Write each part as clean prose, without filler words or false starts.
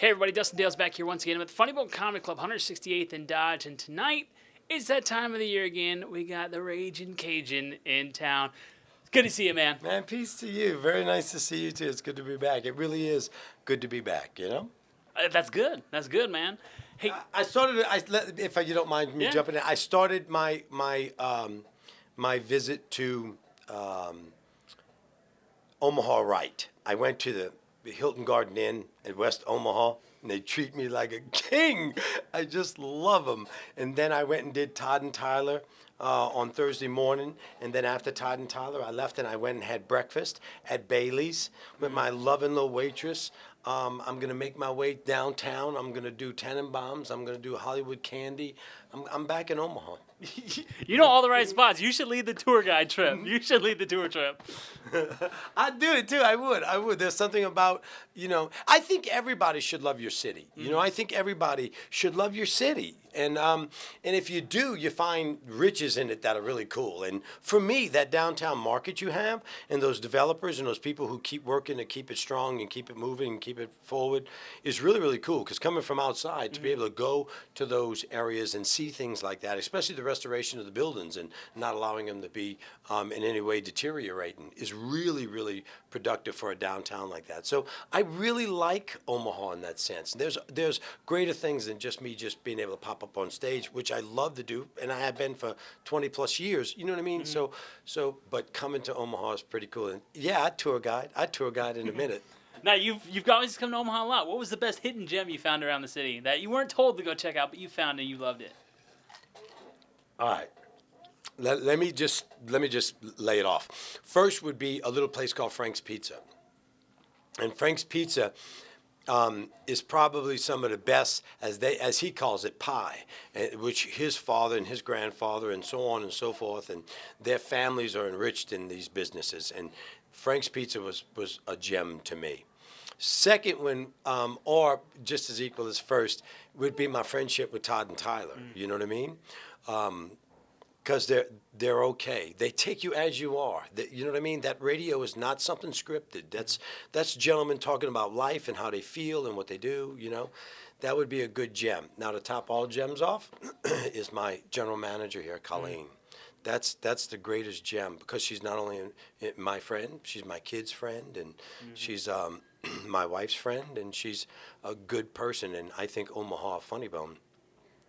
Hey everybody, Dustin Dale's back here once again. I'm at the Funny Bone Comedy Club, 168th and Dodge, and tonight it's that time of the year again. We got the Ragin Cajun in town. It's good to see you, man. Man, peace to you. Very nice to see you too. It's good to be back. It really is good to be back, you know? That's good. That's good, man. Hey, If you don't mind me jumping in, I started my visit to Omaha right. I went to the Hilton Garden Inn in West Omaha, and they treat me like a king. I just love them. And then I went and did Todd and Tyler on Thursday morning, and then after Todd and Tyler, I left and I went and had breakfast at Bailey's with my loving little waitress. I'm going to make my way downtown. I'm going to do Tenenbaums. I'm going to do Hollywood Candy. I'm back in Omaha. You know all the right spots. You should lead the tour guide trip. You should lead the tour trip. I'd do it too. I would. There's something about, I think everybody should love your city. I think everybody should love your city. And if you do, you find riches in it that are really cool. And for me, that downtown market you have and those developers and those people who keep working to keep it strong and keep it moving and keep it forward is really, really cool. Because coming from outside, to be able to go to those areas and see things like that, especially the restoration of the buildings and not allowing them to be in any way deteriorating, is really, really productive for a downtown like that. So I really like Omaha in that sense. There's greater things than just me just being able to pop up on stage, which I love to do, and I have been for 20 plus years. You know what I mean? But coming to Omaha is pretty cool. And yeah, I'd tour guide in a minute. Now, you've always come to Omaha a lot. What was the best hidden gem you found around the city that you weren't told to go check out, but you found and you loved it? All right. Let me just lay it off. First would be a little place called Frank's Pizza. And Frank's Pizza is probably some of the best, as he calls it, pie, which his father and his grandfather and so on and so forth, and their families are enriched in these businesses. And Frank's Pizza was a gem to me. Second one, or just as equal as first, would be my friendship with Todd and Tyler. You know what I mean? Because they're okay. They take you as you are. You know what I mean? That radio is not something scripted. That's gentlemen talking about life and how they feel and what they do. That would be a good gem. Now, to top all gems off is my general manager here, Colleen. That's the greatest gem because she's not only my friend, she's my kid's friend, and she's my wife's friend, and she's a good person. And I think Omaha Funny Bone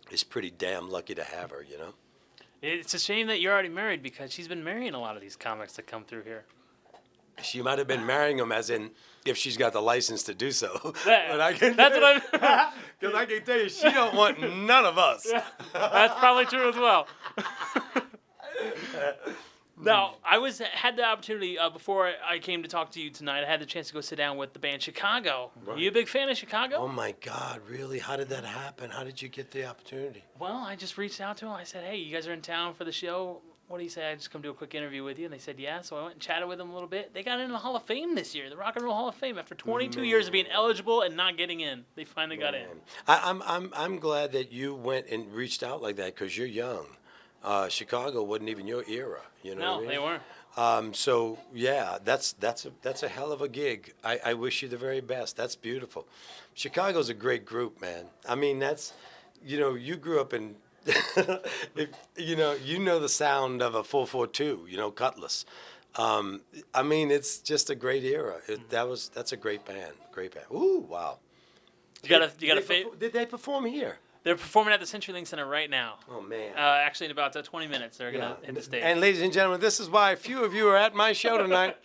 is pretty damn lucky to have her. It's a shame that you're already married because she's been marrying a lot of these comics that come through here. She might have been marrying them as in if she's got the license to do so. That's what I'm... Because I can tell you, she don't want none of us. Yeah, that's probably true as well. Now, I had the opportunity, before I came to talk to you tonight, I had the chance to go sit down with the band Chicago. Right. Are you a big fan of Chicago? Oh, my God, really? How did that happen? How did you get the opportunity? Well, I just reached out to them. I said, hey, you guys are in town for the show. What do you say? I just come do a quick interview with you. And they said, yeah. So I went and chatted with them a little bit. They got into the Hall of Fame this year, the Rock and Roll Hall of Fame. After 22 years of being eligible and not getting in, they finally got in. I'm glad that you went and reached out like that because you're young. Chicago wasn't even your era, what I mean? They weren't. So yeah, that's a hell of a gig. I wish you the very best. That's beautiful. Chicago's a great group, man. I mean, you grew up in, you know the sound of a 442, Cutlass. I mean, it's just a great era. That's a great band. Great band. Ooh, wow. You got a favorite? Did they perform here? They're performing at the CenturyLink Center right now. Oh, man. Actually, in about 20 minutes, they're going to hit the stage. And ladies and gentlemen, this is why a few of you are at my show tonight.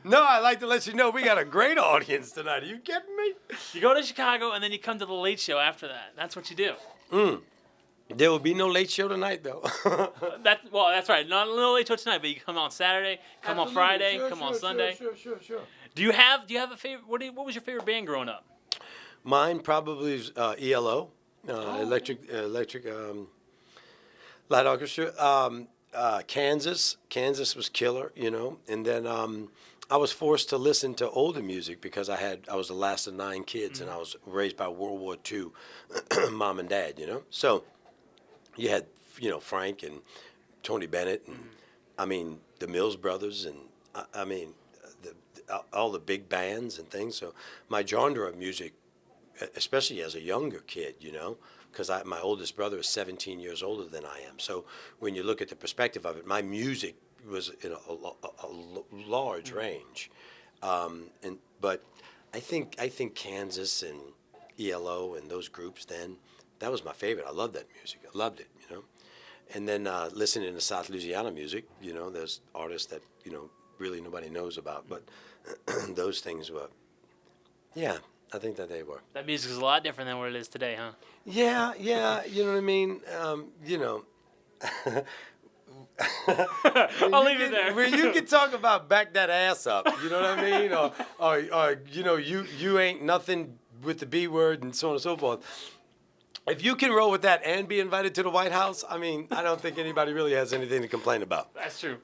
No, I'd like to let you know we got a great audience tonight. Are you kidding me? You go to Chicago, and then you come to the Late Show after that. That's what you do. There will be no Late Show tonight, though. That's right. No Late Show tonight, but you come on Saturday, come on Friday, come on Sunday. Sure. Do you have a favorite? What was your favorite band growing up? Mine probably is ELO. Electric Light Orchestra. Kansas was killer, and then I was forced to listen to older music because I was the last of 9 kids, and I was raised by World War II mom and dad, So you had, Frank and Tony Bennett, and I mean the Mills Brothers, and I mean all the big bands and things. So my genre of music especially as a younger kid, because my oldest brother is 17 years older than I am. So when you look at the perspective of it, my music was in a large range, but I think Kansas and ELO and those groups then, that was my favorite. I loved that music. I loved it. And then listening to South Louisiana music, there's artists that really nobody knows about, but those things were, yeah, I think that they were. That music is a lot different than what it is today, huh? Yeah, you know what I mean. I'll leave it there. Where you can talk about back that ass up, you know what I mean, or you ain't nothing with the B word and so on and so forth. If you can roll with that and be invited to the White House, I mean, I don't think anybody really has anything to complain about. That's true.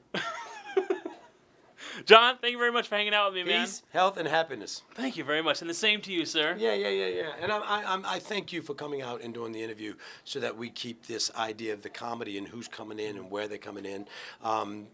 John, thank you very much for hanging out with me, man. Peace, health, and happiness. Thank you very much, and the same to you, sir. Yeah. And I thank you for coming out and doing the interview so that we keep this idea of the comedy and who's coming in and where they're coming in.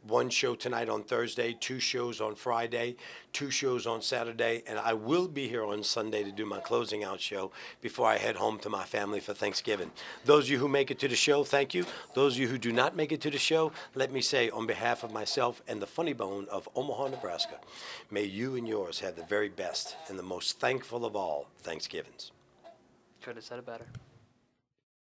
One show tonight on Thursday, 2 shows on Friday, 2 shows on Saturday, and I will be here on Sunday to do my closing out show before I head home to my family for Thanksgiving. Those of you who make it to the show, thank you. Those of you who do not make it to the show, let me say on behalf of myself and the Funny Bone of Omaha, Nebraska, may you and yours have the very best and the most thankful of all Thanksgivings. Could have said it better.